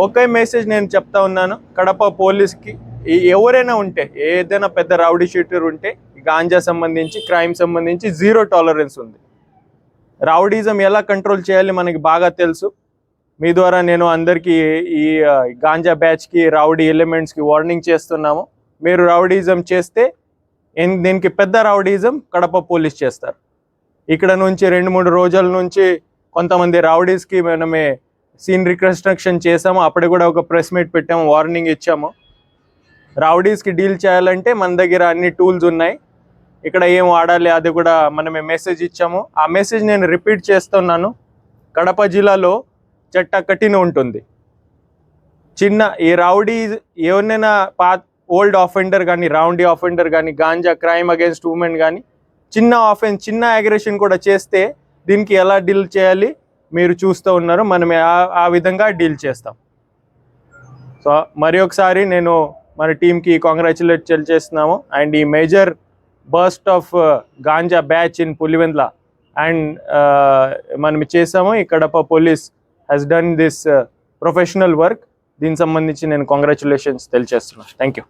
ఒకే message నేను చెప్తా ఉన్నాను కడప పోలీస్కి. ఎవరైనా ఉంటే, ఏదైనా పెద్ద రౌడీ షీటర్ ఉంటే, గాంజా సంబంధించి, క్రైమ్ సంబంధించి 0 టాలరెన్స్ ఉంది. రౌడీజం ఎలా కంట్రోల్ చేయాలి మనకి బాగా తెలుసు. మీ ద్వారా నేను అందరికీ ఈ గాంజా బ్యాచ్కి, రౌడీ ఎలిమెంట్స్కి వార్నింగ్ చేస్తున్నాము. మీరు రౌడీజం చేస్తే దీనికి పెద్ద రౌడీజం కడప పోలీస్ చేస్తారు. ఇక్కడ నుంచి 2-3 రోజుల నుంచి కొంతమంది రౌడీస్కి మనమే సీన్ రికన్స్ట్రక్షన్ చేసాము. అప్పుడు కూడా ఒక ప్రెస్ మీట్ పెట్టాము, వార్నింగ్ ఇచ్చాము. రౌడీస్కి డీల్ చేయాలంటే మన దగ్గర అన్ని టూల్స్ ఉన్నాయి. ఇక్కడ ఏం వాడాలి అది కూడా మనమే మెసేజ్ ఇచ్చాము. ఆ మెసేజ్ నేను రిపీట్ చేస్తున్నాను. కడప జిల్లాలో చట్ట కఠిన ఉంటుంది. ఈ రౌడీ ఎవరినైనా ఓల్డ్ ఆఫెండర్ కానీ, రౌడీ ఆఫెండర్ కానీ, గాంజా క్రైమ్ అగేన్స్ట్ ఉమెన్ కానీ, చిన్న ఆఫెన్స్, చిన్న అగ్రెషన్ కూడా చేస్తే దీనికి ఎలా డీల్ చేయాలి మీరు చూస్తూ ఉన్నారు. మనమే ఆ విధంగా డీల్ చేస్తాం. సో మరి ఒకసారి నేను మన టీంకి కాంగ్రాచులేట్ చేస్తున్నాము. అండ్ ఈ major burst of ganja batch in Pulivendula and మనం చేసాము. ఈ Kadapa police has done this professional work. దీనికి సంబంధించి నేను కాంగ్రాచులేషన్స్ తెలియజేస్తున్నాను. Thank you.